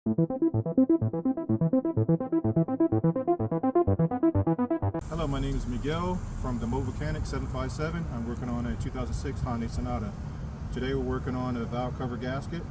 Hello, my name is Miguel from the mobilemechanic 757. I'm working on a 2006 Hyundai Sonata. Today we're working on a valve cover gasket.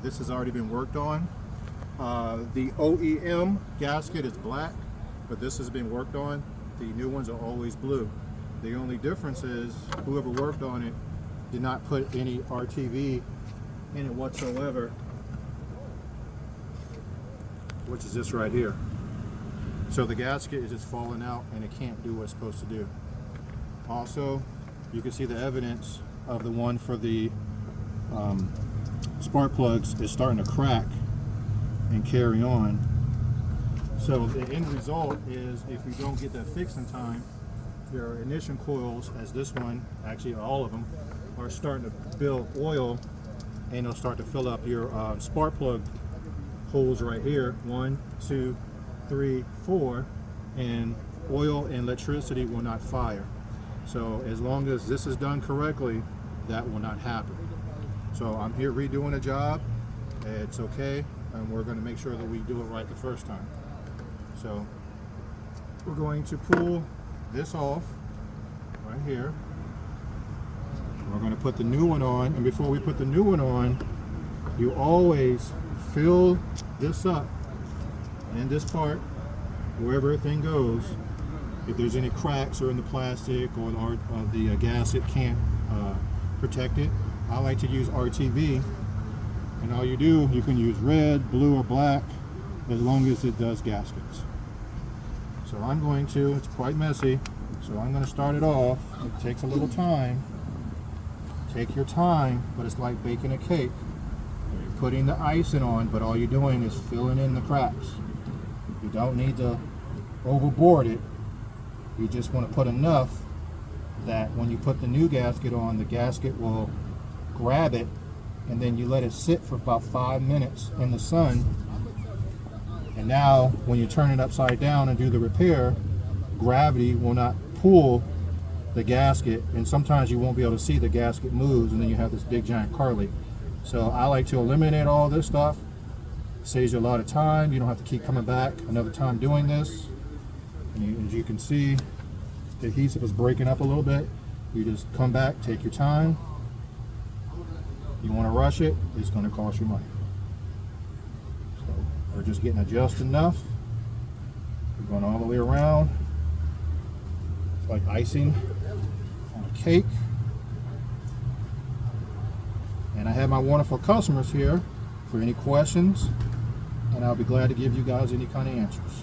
This has already been worked on. The OEM gasket is black, but this has been worked on. The new ones are always blue. The only difference is whoever worked on it did not put any RTV in it whatsoever, which is this right here. So the gasket is just falling out and it can't do what it's supposed to do. Also, you can see the evidence of the one for the spark plugs is starting to crack and carry on. So the end result is, if you don't get that fixed in time, your ignition coils, as this one, actually all of them, are starting to build oil, and it'll start to fill up your spark plug holes right here. 1, 2, 3, 4, and oil and electricity will not fire. So as long as this is done correctly, that will not happen. So I'm here redoing a job. It's okay, and we're going to make sure that we do it right the first time. So we're going to pull this off right here. We're going to put the new one on, and before we put the new one on, you always fill this up in this part, wherever everything goes. If there's any cracks or in the plastic or the gasket can't protect it, I like to use RTV, and all you do, you can use red, blue, or black, as long as it does gaskets. So I'm going to, it's quite messy, so I'm going to start it off. It takes a little time. Take your time, but it's like baking a cake. You're putting the icing on, but all you're doing is filling in the cracks. You don't need to overboard it. You just want to put enough that when you put the new gasket on, the gasket will grab it, and then you let it sit for about 5 minutes in the sun. And now when you turn it upside down and do the repair, gravity will not pull the gasket, and sometimes you won't be able to see the gasket moves, and then you have this big giant car leak. So I like to eliminate all this stuff. It saves you a lot of time. You don't have to keep coming back another time doing this. And as you can see, the adhesive is breaking up a little bit. You just come back, take your time. You want to rush it, it's going to cost you money. So we're just getting it just enough. We're going all the way around. It's like icing on a cake. And I have my wonderful customers here for any questions, and I'll be glad to give you guys any kind of answers.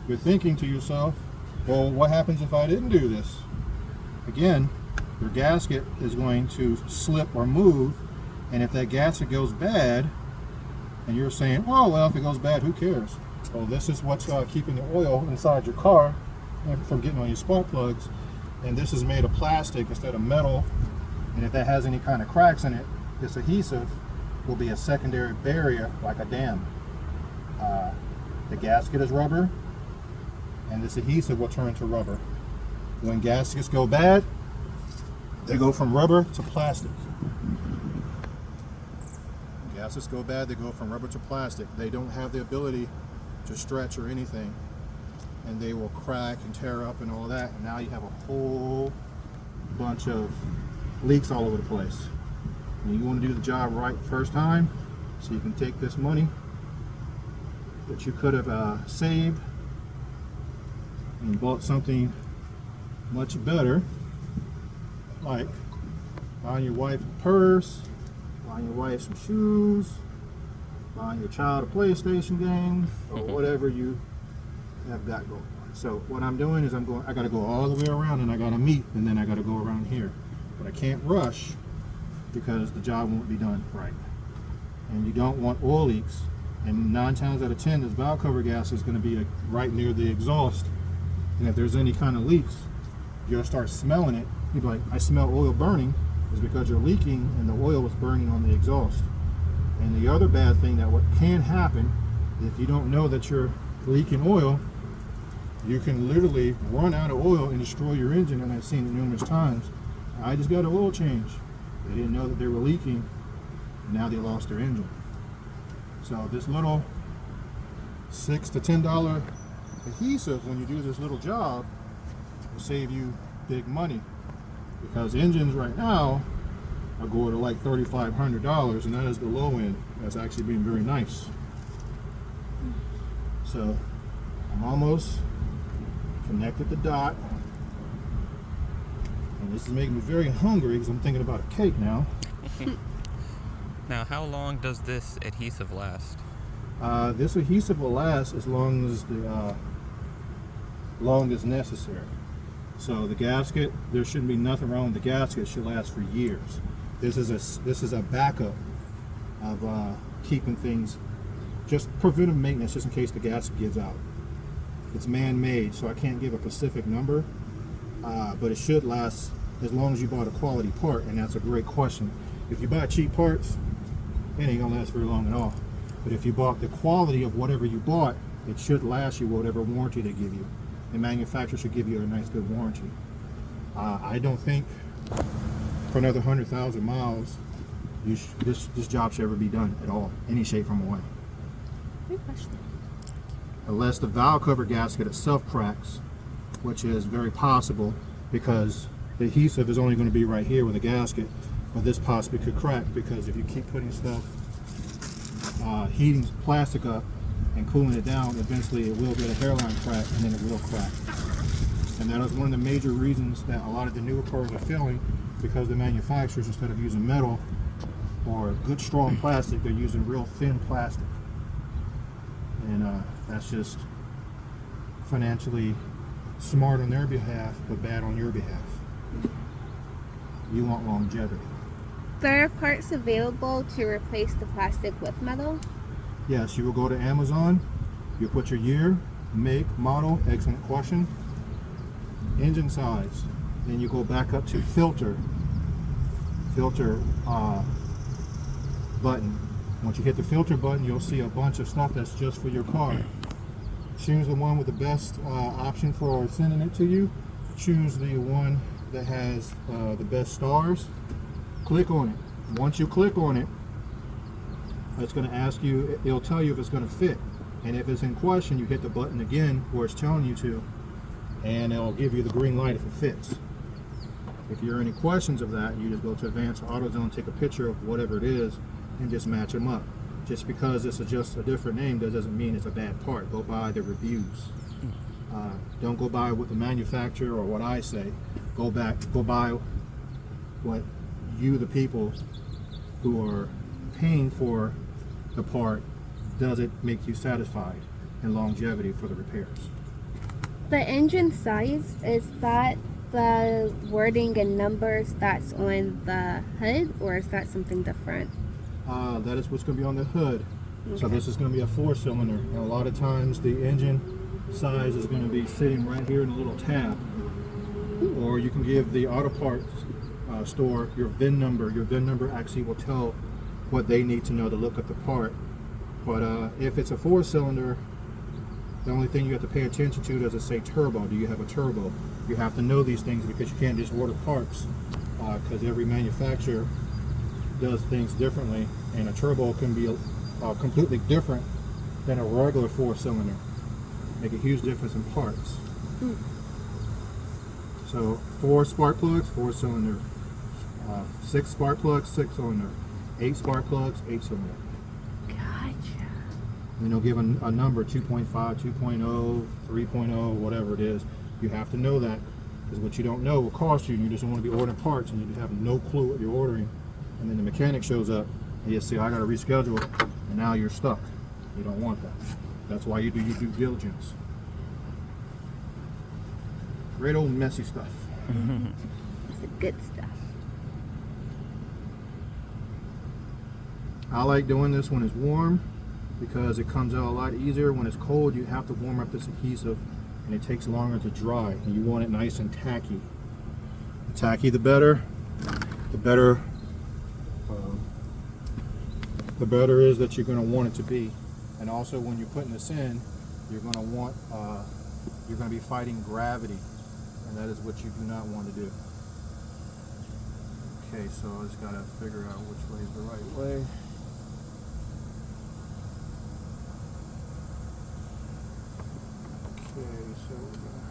You're thinking to yourself, well, what happens if I didn't do this? Again, your gasket is going to slip or move, and if that gasket goes bad, and you're saying, oh, well, if it goes bad, who cares? Well, this is what's keeping the oil inside your car from getting on your spark plugs, and this is made of plastic instead of metal, and if that has any kind of cracks in it, this adhesive will be a secondary barrier, like a dam. The gasket is rubber, and this adhesive will turn to rubber. When gaskets go bad, they go from rubber to plastic. Gaskets go bad, they go from rubber to plastic. They don't have the ability to stretch or anything, and they will crack and tear up and all that, and now you have a whole bunch of leaks all over the place. And you want to do the job right first time, so you can take this money that you could have saved and bought something much better, like buying your wife a purse, buying your wife some shoes, buying your child a PlayStation game, or whatever you have got going on. So what I'm doing is I got to go all the way around, and I got to meet, and then I got to go around here. But I can't rush because the job won't be done right. And you don't want oil leaks. And 9 times out of 10, this valve cover gas is going to be right near the exhaust. And if there's any kind of leaks, you'll start smelling it. You'll be like, I smell oil burning. It's because you're leaking and the oil is burning on the exhaust. And the other bad thing that what can happen, if you don't know that you're leaking oil, you can literally run out of oil and destroy your engine, and I've seen it numerous times. I just got an oil change. They didn't know that they were leaking, and now they lost their engine. So this little $6 to $10 adhesive, when you do this little job, will save you big money, because engines right now are going to like $3,500, and that is the low end. That's actually been very nice. So I'm almost connected the dot, and this is making me very hungry because I'm thinking about a cake now. Now, how long does this adhesive last? This adhesive will last as long as long as necessary. So the gasket, there shouldn't be nothing wrong with the gasket. It should last for years. This is a backup of keeping things, just preventive maintenance, just in case the gasket gives out. It's man-made, so I can't give a specific number, but it should last as long as you bought a quality part, and that's a great question. If you buy cheap parts, it ain't gonna last very long at all. But if you bought the quality of whatever you bought, it should last you whatever warranty they give you. The manufacturer should give you a nice, good warranty. I don't think for another 100,000 miles, this job should ever be done at all, any shape, form, or way. Good question. Unless the valve cover gasket itself cracks, which is very possible because the adhesive is only going to be right here with the gasket, but this possibly could crack because if you keep putting stuff, heating plastic up and cooling it down, eventually it will get a hairline crack, and then it will crack. And that is one of the major reasons that a lot of the newer cars are failing, because the manufacturers, instead of using metal or good strong plastic, they're using real thin plastic. And that's just financially smart on their behalf, but bad on your behalf. You want longevity. There are parts available to replace the plastic with metal? Yes, you will go to Amazon, you put your year, make, model, excellent question, engine size, then you go back up to filter button. Once you hit the filter button, you'll see a bunch of stuff that's just for your car. Choose the one with the best option for sending it to you. Choose the one that has the best stars. Click on it. Once you click on it, it's going to ask you, it'll tell you if it's going to fit. And if it's in question, you hit the button again where it's telling you to, and it'll give you the green light if it fits. If you're any questions of that, you just go to Advanced AutoZone, take a picture of whatever it is, and just match them up. Just because it's just a different name doesn't mean it's a bad part. Go by the reviews. Don't go by what the manufacturer or what I say. Go by what you, the people who are paying for the part, does it make you satisfied, and longevity for the repairs. The engine size, is that the wording and numbers that's on the hood, or is that something different? That is what's going to be on the hood. Okay. So this is going to be a 4-cylinder, and a lot of times the engine size is going to be sitting right here in a little tab. Or you can give the auto parts store your VIN number. Your VIN number actually will tell what they need to know to look at the part. But if it's a 4-cylinder, the only thing you have to pay attention to, does it say turbo? Do you have a turbo? You have to know these things, because you can't just order parts, because every manufacturer does things differently, and a turbo can be completely different than a regular 4-cylinder. Make a huge difference in parts. So 4 spark plugs, 4-cylinder. 6 spark plugs, 6-cylinder. 8 spark plugs, 8-cylinder. Gotcha. And they'll give a number, 2.5, 2.0, 3.0, whatever it is. You have to know that, because what you don't know will cost you, and you just don't want to be ordering parts and you have no clue what you're ordering. And then the mechanic shows up and you say, I got to reschedule, and now you're stuck. You don't want that. That's why you do your due diligence. Great old messy stuff. It's the good stuff. I like doing this when it's warm, because it comes out a lot easier. When it's cold, you have to warm up this adhesive, and it takes longer to dry, and you want it nice and tacky. The tacky, the better. The better is that you're going to want it to be. And also, when you're putting this in, you're going to be fighting gravity, and that is what you do not want to do. Okay, so I just gotta figure out which way is the right way. Okay, so we're gonna...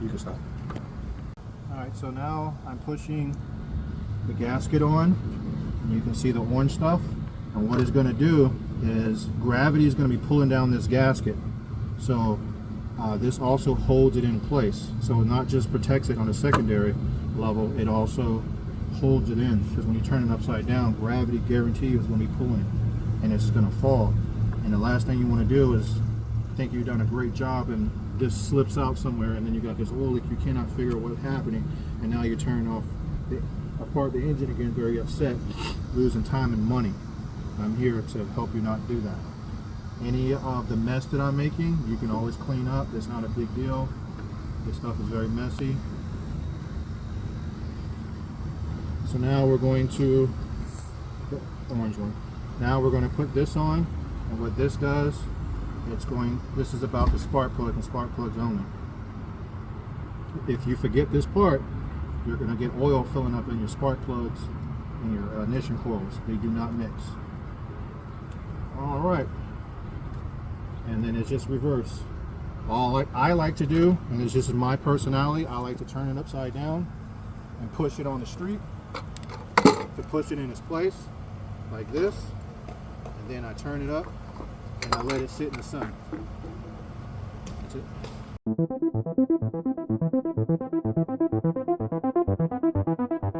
You can stop. Alright, so now I'm pushing the gasket on, and you can see the orange stuff. And what it's going to do is gravity is going to be pulling down this gasket. So this also holds it in place. So it not just protects it on a secondary level, it also holds it in. Because when you turn it upside down, gravity guarantee is going to be pulling it, and it's going to fall. And the last thing you want to do is think you've done a great job and this slips out somewhere, and then you got this oil leak, you cannot figure out what's happening, and now you're turning off apart the engine again, very upset, losing time and money. I'm here to help you not do that. Any of the mess that I'm making, you can always clean up. It's not a big deal. This stuff is very messy. So now we're going to, the orange one. Now we're going to put this on, and what this does, this is about the spark plug and spark plugs only. If you forget this part, you're going to get oil filling up in your spark plugs and your ignition coils. They do not mix. All right, and then it's just reverse. All I like to do, and it's just my personality, I like to turn it upside down and push it on the street to push it in its place like this, and then I turn it up and I let it sit in the sun. That's it.